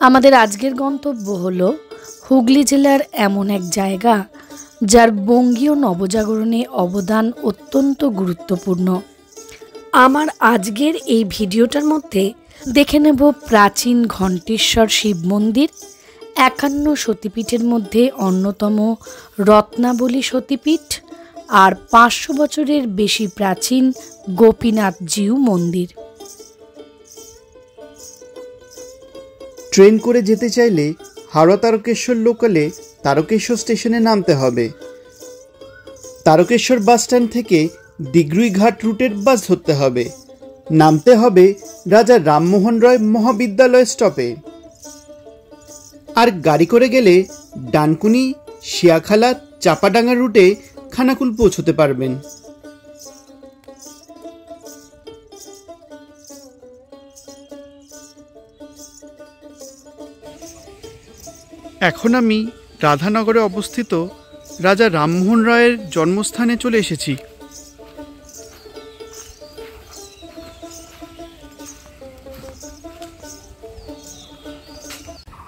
আমাদের আজকের গন্তব্য হলো হুগলি জেলার এমন এক জায়গা যার বঙ্গীয় নবজাগরণে অবদান অত্যন্ত গুরুত্বপূর্ণ। আমার আজকের এই ভিডিওটার মধ্যে দেখে নেব প্রাচীন ঘণ্টেশ্বর শিব মন্দির, 51 সতীপীঠের মধ্যে অন্যতম রত্নাবলী সতীপীঠ, আর 500 বছরের বেশি প্রাচীন গোপীনাথজিউ মন্দির। ট্রেন করে যেতে চাইলে হাওড়া তারকেশ্বর লোকালে তারকেশ্বর স্টেশনে নামতে হবে। তারকেশ্বর বাস স্ট্যান্ড থেকে ডিগ্রুইঘাট রুটের বাস ধরতে হবে। নামতে হবে রাজা রামমোহন রায় মহাবিদ্যালয় স্টপে। আর গাড়ি করে গেলে ডানকুনি, শিয়াখালা, চাপাডাঙ্গা রুটে খানাকুল পৌঁছতে পারবেন। এখন আমি রাধানগরে অবস্থিত রাজা রামমোহন রায়ের জন্মস্থানে চলে এসেছি।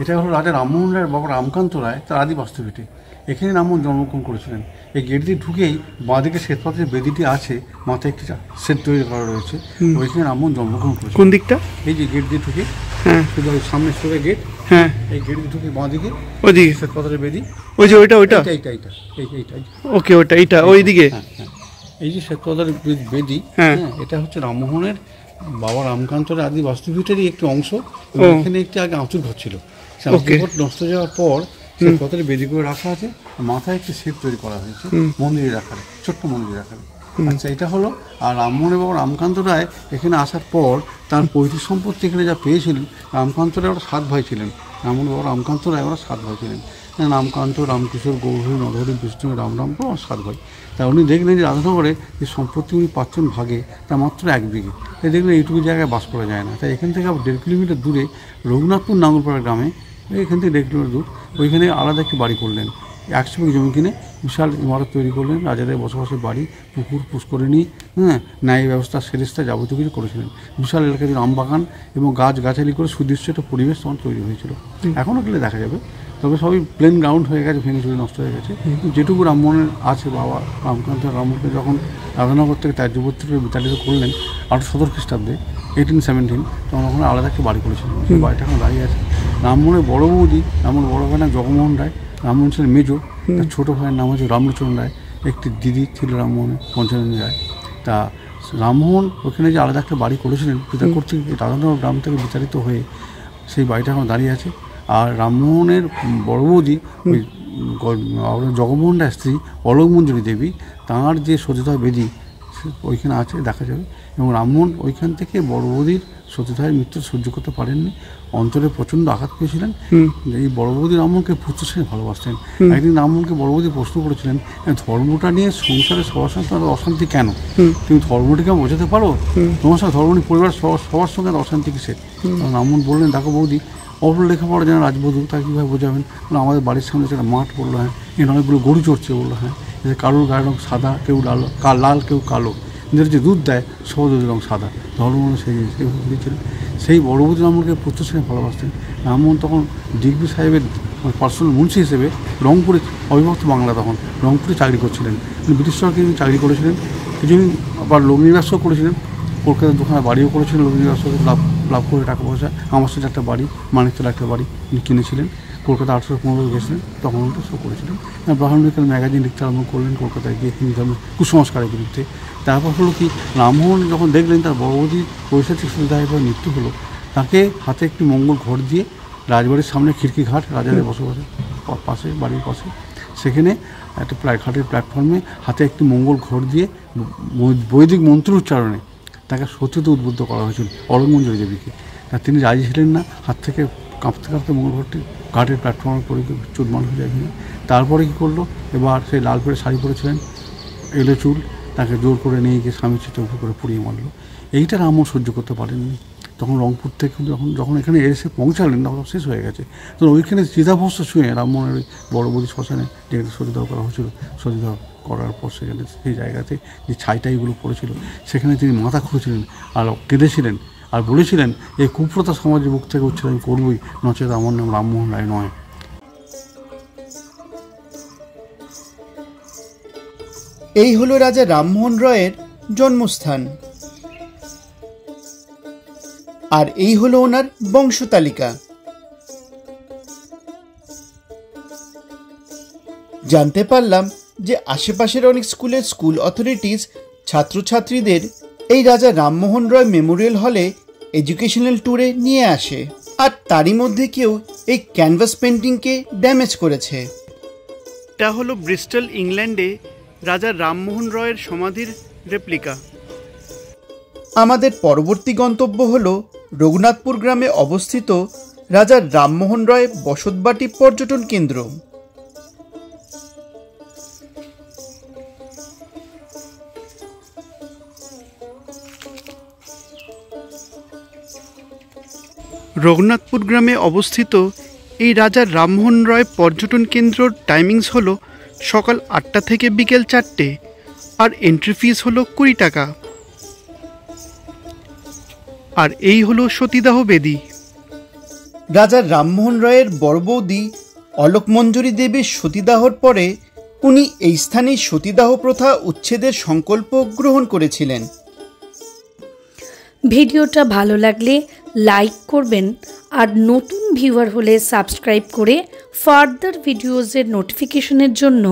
এটা হলো রাজা রামমোহন রায়ের বাবা রামকান্ত রায় তার আদি বাস্তবিটি। এখানে রামমোহন জন্মগ্রহণ করেছিলেন। এই গেট দিয়ে ঢুকেই বাঁদিকে শ্বেতপাথরের বেদিটি আছে, মাথায় একটি সেট তৈরি করা রয়েছে, ওইখানে রামমোহন জন্মগ্রহণ করেছেন। কোন দিকটা? এই যে গেট দিয়ে ঢুকে, শুধু সামনে সোজা গেট, এই গেট দিয়ে ঢুকে বাঁদিকে ওইদিকে শ্বেতপাথরের বেদি, ওই যে ওইটা এইটা ওকে, ওটা এইটা ওইদিকে। এই যে শ্বেতপাথরের বেদি, এটা হচ্ছে রামমোহনের বাবা রামকান্ত রায় আদি বাস্তুপীঠেরই একটি অংশ। এখানে একটি আগে আঁচুর ঘর ছিল, নষ্ট যাওয়ার পর শ্বেতপাথরের বেদি করে রাখা আছে, মাথায় একটি শেপ তৈরি করা হয়েছে মন্দিরে রাখার, ছোট্ট মন্দিরে রাখার। আচ্ছা, এটা হলো। আর রামমোহনের বাবা রামকান্ত রায় এখানে আসার পর তার পৈতৃক সম্পত্তি এখানে যা পেয়েছিলেন, রামকান্ত রায় ওরা 7 ভাই ছিলেন। রামমোহনের বাবা রামকান্ত রায় ওরা 7 ভাই ছিলেন। রামকান্ত, রামকিশোর, গৌরী, নরহরি, বিষ্ণু, রামরাম, 7 ভাই। তা উনি দেখলেন যে রাধানগরে যে সম্পত্তি উনি পাচ্ছেন ভাগে, তা মাত্র 1 বিঘে। তাই দেখলেন এইটুকু জায়গায় বাস করা যায় না। তাই এখান থেকে আবার 1.5 কিলোমিটার দূরে রঘুনাথপুর নাঙ্গলপাড়া গ্রামে, এখান থেকে 1.5 কিলোমিটার দূর, ওইখানে আলাদা একটি বাড়ি করলেন। 100 বিঘে জমি কিনে বিশাল ইমারত তৈরি করলেন। রাজাদের বসবাসের বাড়ি, পুকুর, পুষ্করিণী, ন্যায় ব্যবস্থা, সেরেস্তা, যাবতীয় কিছু করেছিলেন। বিশাল এলাকায় আম বাগান এবং গাছগাছালি করে সুদৃশ্য একটা পরিবেশ তখন তৈরি হয়েছিল। এখনও গেলে দেখা যাবে, তবে সবই প্লেন গ্রাউন্ড হয়ে গেছে, ভেঙে চুরে নষ্ট হয়ে গেছে। যেটুকু রামমোহনের আছে, বাবা রামকান্ত রামমোহনকে যখন রাধানগর থেকে ত্যায্যপত্র বিতাড়িত করলেন 1817 খ্রিস্টাব্দে, 1817, তখন ওখানে আলাদা একটা বাড়ি করেছিলেন। সেই বাড়িটা এখন দাঁড়িয়ে আছে। রামমোহনের বড় বৌদি, রামমোহনের বড় ভাইয়ের নাম জগমোহন রায়, রামমোহন ছিলেন মেজো। তার ছোটো ভাইয়ের নাম হচ্ছে রামলোচন রায়। একটি দিদি ছিল রামমোহনের, পঞ্চাননী রায়। তা রামমোহন ওখানে যে আলাদা একটা বাড়ি করেছিলেন পিতা কর্তৃক, রাধানগর গ্রাম থেকে বিতাড়িত হয়ে সেই বাড়িটা এখন দাঁড়িয়ে আছে। আর রামমোহনের বড় বৌদি, জগমোহন রায়ের স্ত্রী অলোকমঞ্জুরি দেবী, তাঁর যে সতীদাহ বেদি ওইখানে আছে, দেখা যাবে। এবং রামমোহন ওইখান থেকে বড় বৌদির সতীদাহের মৃত্যু সহ্য করতে পারেননি, অন্তরে প্রচণ্ড আঘাত পেয়েছিলেন। এই বড় বৌদি রামমোহনকে পুত্র শ্রেণী ভালোবাসতেন। একদিন রামমোহনকে বড় বৌদি প্রশ্ন করেছিলেন, ধর্মটা নিয়ে সংসারে সবার সঙ্গে তোমার অশান্তি কেন? তুমি ধর্মটিকে বোঝাতে পারো? তোমার সঙ্গে ধর্ম নিয়ে পরিবার সবার সঙ্গে অশান্তি কিসের? রামমোহন বললেন, দেখো বৌদি, অল্প লেখাপড়া যেন রাজবধূ, তাকে কীভাবে বোঝাবেন? আমাদের বাড়ির সামনে একটা মাঠ, বললো হ্যাঁ, এখানে অনেকগুলো গরু চড়ছে, বললো হ্যাঁ, কারোর গায়ের রঙ সাদা, কেউ লাল, কেউ কালো, এদের যে দুধ দেয় সব দুধের রঙ সাদা, ধর্ম সেই জিনিসকে বুঝিয়েছিলেন। সেই বড় বৌদি রামমোহনকে পুত্র শ্রেণী ভালোবাসতেন। রামমোহন তখন ডিগ্রি সাহেবের পার্সোনাল মুন্সি হিসেবে রংপুরে, অবিভক্ত বাংলা তখন, রংপুরে চাকরি করছিলেন। ব্রিটিশ সরকারি চাকরি করেছিলেন, কিছুদিন আবার লগ্নি ব্যবসাও করেছিলেন। কলকাতার দোকানে বাড়িও করেছিলেন, লগ্নি ব্যবসা লাভ করে টাকা পয়সা। আমার সাথে একটা বাড়ি, মানিকতলা একটা বাড়ি উনি কিনেছিলেন। কলকাতা 1815 গেছিলেন, তখন ওটা সব করেছিলেন। ব্রাহ্মণিকাল ম্যাগাজিন লিখতে আরম্ভ করলেন কলকাতায় গিয়ে, হিন্দু ধর্মের কুসংস্কারের বিরুদ্ধে। তারপর হলো কি, রামমোহন যখন দেখলেন তার বড় বৌদির পৈশাচিক সতীদাহের পর মৃত্যু হলো, তাকে হাতে একটি মঙ্গল ঘর দিয়ে রাজবাড়ির সামনে খিড়কি ঘাট, রাজাদের বসবাসের পাশে, বাড়ির পাশে, সেখানে একটা ঘাটের প্ল্যাটফর্মে হাতে একটি মঙ্গল ঘর দিয়ে বৈদিক মন্ত্র উচ্চারণে তাকে সতীতে উদ্বুদ্ধ করা হয়েছিল, অলোকমঞ্জুরি দেবীকে। তা তিনি রাজি ছিলেন না, হাত থেকে কাঁপতে কাঁপতে মঙ্গল ঘরটি ঘাটের প্ল্যাটফর্মের পরে চুরমার হয়ে যায়। তারপরে কী করলো, এবার সেই লাল পেড়ে শাড়ি পরেছিলেন, এলো চুল, তাকে জোর করে নিয়ে গিয়ে স্বামী চিত্র উপর করে পুড়িয়ে মারলো। এইটা রামমোহন সহ্য করতে পারেননি। তখন রংপুর থেকে যখন এখানে এসে পৌঁছালেন, তখন শেষ হয়ে গেছে। তো ওইখানে চিতাভস্ম ছুঁয়ে রামমোহনের ওই বড় বৌদি শ্মশানে যেখানে সতীদাহ করা হয়েছিল, সতীদাহ করার পর সেখানে সেই জায়গাতে যে ছাইটাইগুলো পড়েছিল, সেখানে তিনি মাথা খুঁড়েছিলেন আর কেঁদেছিলেন। আর বলেছিলেন এই কুপ্রথা সমাজের বুক থেকে উচ্ছেদ আমি করবই, নচেত আমার নাম রামমোহন রায় নয়। এই হলো রাজা রামমোহন রায়ের জন্মস্থান, আর এই হলো ওনার বংশতালিকা। জানতে পারলাম যে আশেপাশের অনেক স্কুলের স্কুল অথরিটিস ছাত্রছাত্রীদের এই রাজা রামমোহন রয় মেমোরিয়াল হলে এডুকেশনাল ট্যুরে নিয়ে আসে, আর তারই মধ্যে কেউ এই ক্যানভাস পেন্টিংকে ড্যামেজ করেছে। এটা হলো ব্রিস্টল, ইংল্যান্ডে রাজা রামমোহন রয়ের সমাধির রেপ্লিকা। আমাদের পরবর্তী গন্তব্য হল রঘুনাথপুর গ্রামে অবস্থিত রাজা রামমোহন রয় বসতবাটি পর্যটন কেন্দ্র। রঘুনাথপুর গ্রামে অবস্থিত এই রাজা রামমোহন রয় পর্যটন কেন্দ্রর টাইমিংস হলো সকাল 8টা থেকে বিকেল 4টে, আর এন্ট্রি ফিস হলো 20 টাকা। আর এই হলো সতীদাহ বেদি। রাজা রামমোহন রায়ের বড় বৌদি অলোকমঞ্জরী দেবীর সতীদাহর পরে উনি এই স্থানে সতীদাহ প্রথা উচ্ছেদের সংকল্প গ্রহণ করেছিলেন। ভিডিওটা ভালো লাগলে লাইক করবেন, আর নতুন ভিউয়ার হলে সাবস্ক্রাইব করে ফার্দার ভিডিওজের নোটিফিকেশনের জন্য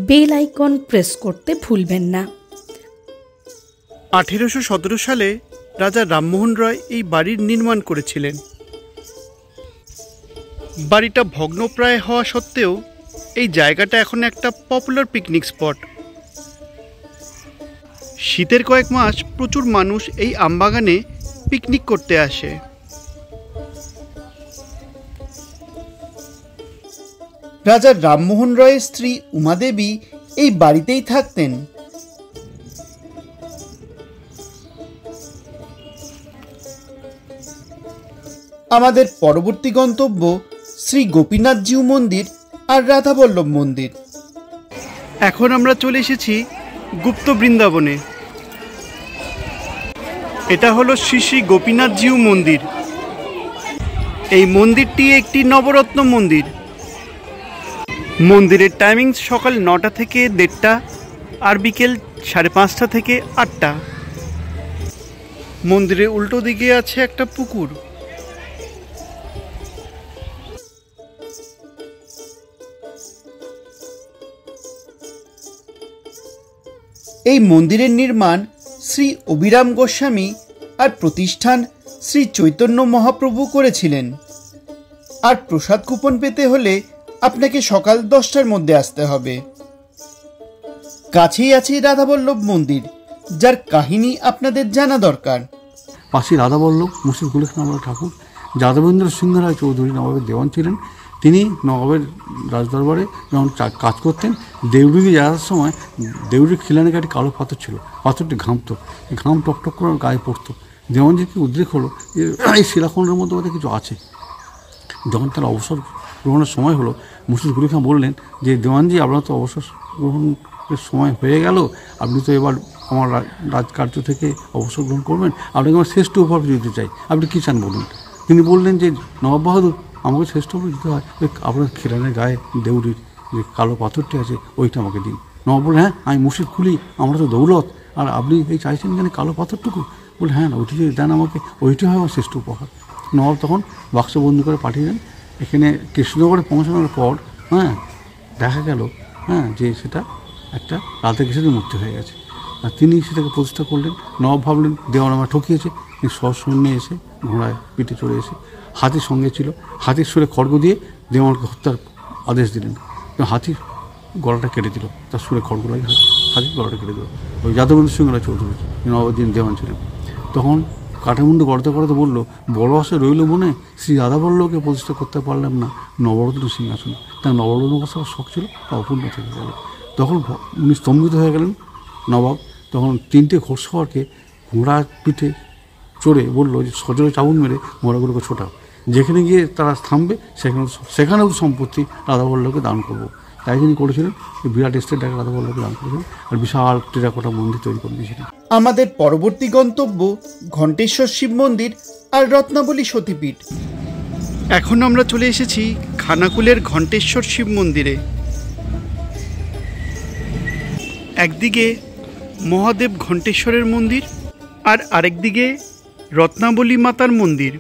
বেল আইকন প্রেস করতে ভুলবেন না। 1817 সালে রাজা রামমোহন রায় এই বাড়ির নির্মাণ করেছিলেন। বাড়িটা ভগ্নপ্রায় হওয়া সত্ত্বেও এই জায়গাটা এখন একটা পপুলার পিকনিক স্পট। শীতের কয়েক মাস প্রচুর মানুষ এই আমবাগানে পিকনিক করতে আসে। রাজা রামমোহন রায়ের স্ত্রী উমাদেবী এই বাড়িতেই থাকতেন। আমাদের পরবর্তী গন্তব্য শ্রী গোপীনাথজিউ মন্দির আর রাধাবল্লভ মন্দির। এখন আমরা চলে এসেছি গুপ্ত বৃন্দাবনে। এটা হলো শ্রী শ্রী গোপীনাথজিউ মন্দির। এই মন্দিরটি একটি নবরত্ন মন্দির। মন্দিরের টাইমিং সকাল 9টা থেকে 1:30 আর বিকেল 5:30 থেকে 8টা। মন্দিরের উল্টো দিকে আছে একটা পুকুর। এই মন্দিরের নির্মাণ শ্রী অভিরাম গোস্বামী আর প্রতিষ্ঠান শ্রী চৈতন্য মহাপ্রভু করেছিলেন। আর প্রসাদ কুপন পেতে হলে আপনাকে সকাল 10টার মধ্যে আসতে হবে। কাছেই আছে রাধাবল্লভ মন্দির, যার কাহিনী আপনাদের জানা দরকার। পাশে রাধাবল্লভ মুর্শিদ গুল খান ঠাকুর, যাদবেন্দ্র সিংহ রায় চৌধুরী নবাবের দেওয়ান ছিলেন। তিনি নবাবের রাজদরবারে যখন কাজ করতেন, দেউড়িকে যাওয়ার সময় দেউড়ির খিলানে গাড়ি কালো পাথর ছিল, পাথরটি ঘামতো, ঘাম টকটক করে গায়ে পড়তো। দেওয়ানজিকে উদ্রেক হলো যে এই শিলাখণ্ডের মধ্যে ওদের কিছু আছে। যখন তার অবসর গ্রহণের সময় হলো, মুর্শিদ গুল খান বললেন যে দেওয়ানজি, আপনার তো অবসর গ্রহণের সময় হয়ে গেল, আপনি তো এবার আমার রাজকার্য থেকে অবসর গ্রহণ করবেন, আপনাকে আমার শ্রেষ্ঠ উপহার দিতে চাই, আপনি কী চান বলুন। তিনি বললেন যে নবাব বাহাদুর, আমাকে শ্রেষ্ঠ উপহার দিতে হয় আপনার খিলানের গায়ে দেউড়ির যে কালো পাথরটি আছে ওইটা আমাকে দিন। নবাব বললেন, হ্যাঁ আমি মুর্শিদ কুলি, আমরা তো দৌলত, আর আপনি এই চাইছেন কেন কালো পাথরটুকু? বলে হ্যাঁ, ওইটি যদি দেন আমাকে, ওইটি হয় আমার শ্রেষ্ঠ উপহার। নবাব তখন বাক্স বন্দি করে পাঠিয়ে দেন। এখানে কৃষ্ণনগরে পৌঁছানোর পর দেখা গেল যে সেটা একটা রাধাকৃষ্ণের মূর্তি হয়ে গেছে, আর তিনি সেটাকে প্রতিষ্ঠা করলেন। নবাব ভাবলেন দেওয়ান আমার ঠকিয়েছে। তিনি সশূন্যে এসে ঘোড়ায় পিঠে চড়ে এসে, হাতির সঙ্গে ছিল, হাতির সুরে খড়গ দিয়ে দেওয়ানকে হত্যার আদেশ দিলেন। হাতির গলাটা কেটে দিল, তার সুরে খড়গ লাগে হাতির গলাটা কেটে দিল। ওই যাদবেন্দ্র সিংহ রায় চৌধুরী নবাবুদ্দিন দেওয়ান ছিলেন। তখন কাঠামুন্ডু গড়তে গড়তে বললো, বড় আশা রইল মনে, শ্রী রাধাবল্লভকে প্রতিষ্ঠা করতে পারলাম না নবরত্ন সিংহাসনে। তার নবরত্ন বসার শখ ছিল, তা অপূর্ণ থেকে গেল। তখন উনি স্তম্ভিত হয়ে গেলেন নবাব। তখন 3টে ঘোড়সওয়ারকে ঘোড়ার পিঠে চড়ে বললো যে সজোরে চাবুক মেরে ঘোড়াগুলোকে ছোটাও, যেখানে গিয়ে তারা থামবে সেখানেও সম্পত্তি রাধাবল্লভকে দান করবো। তাই তিনি করেছিলেন বিরাট এস্টেট রাধা বল্লভ দান করেছিলেন আর বিশাল টেরাকোটা মন্দির তৈরি করে দিয়েছিলেন। আমাদের পরবর্তী গন্তব্য ঘণ্টেশ্বর শিব মন্দির আর রত্নাবলী সতীপীঠ। এখন আমরা চলে এসেছি খানাকুলের ঘণ্টেশ্বর শিব মন্দিরে। একদিকে মহাদেব ঘণ্টেশ্বরের মন্দির আর আরেকদিকে রত্নাবলী মাতার মন্দির।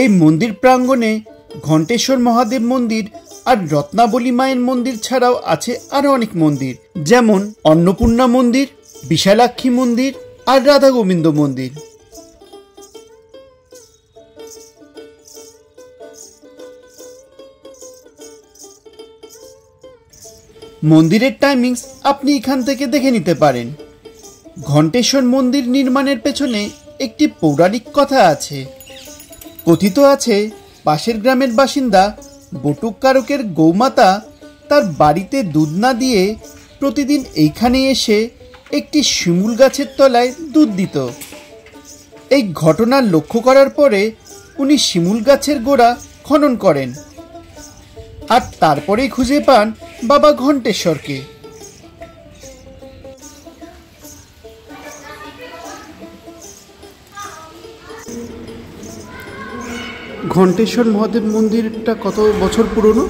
এই মন্দির প্রাঙ্গণে ঘণ্টেশ্বর মহাদেব মন্দির আর রত্নাবলী মায়ের মন্দির ছাড়াও আছে আরও অনেক মন্দির, যেমন অন্নপূর্ণা মন্দির, বিশালাক্ষী মন্দির আর রাধা গোবিন্দ মন্দির। মন্দিরের টাইমিংস আপনি এখান থেকে দেখে নিতে পারেন। ঘণ্টেশ্বর মন্দির নির্মাণের পেছনে একটি পৌরাণিক কথা আছে। কথিত আছে পাশের গ্রামের বাসিন্দা বটুক কারকের গৌমাতা তার বাড়িতে দুধ না দিয়ে প্রতিদিন এইখানে এসে একটি শিমুল গাছের তলায় দুধ দিত। এই ঘটনা লক্ষ্য করার পরে উনি শিমুল গাছের গোড়া খনন করেন আর তারপরেই খুঁজে পান বাবা ঘণ্টেশ্বরকে। ঘণ্টেশ্বর মহাদেব মন্দিরটা কত বছর পুরনো?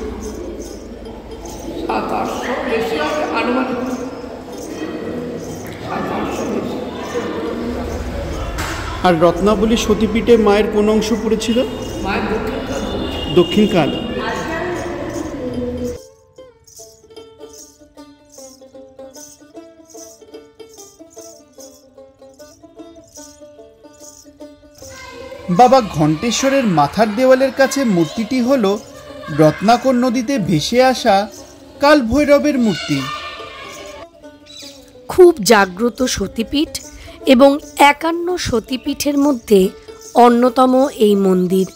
700 বেশি হবে আনুমানিক। আর রত্নাবলী সতীপীঠে মায়ের কোন অংশ পড়েছিল? মায়ের দক্ষিণ কাল। বাবা ঘণ্টেশ্বরের মাথার দেওয়ালের কাছে মূর্তিটি হল রত্নাকর নদীতে ভেসে আসা কাল ভৈরবের মূর্তি। খুব জাগ্রত সতীপীঠ এবং 51 সতীপীঠের মধ্যে অন্যতম এই মন্দির।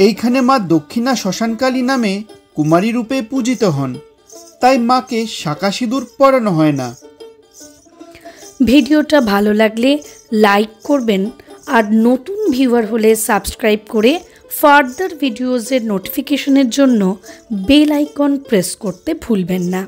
এইখানে মা দক্ষিণা শ্মশানকালী নামে কুমারী রূপে পূজিত হন, তাই মাকে শাঁকা সিঁদুর পরানো হয় না। ভিডিওটা ভালো লাগলে লাইক করবেন আর নতুন ভিউয়ার হলে সাবস্ক্রাইব করে ফার্দার ভিডিওজের নোটিফিকেশনের জন্য বেল আইকন প্রেস করতে ভুলবেন না।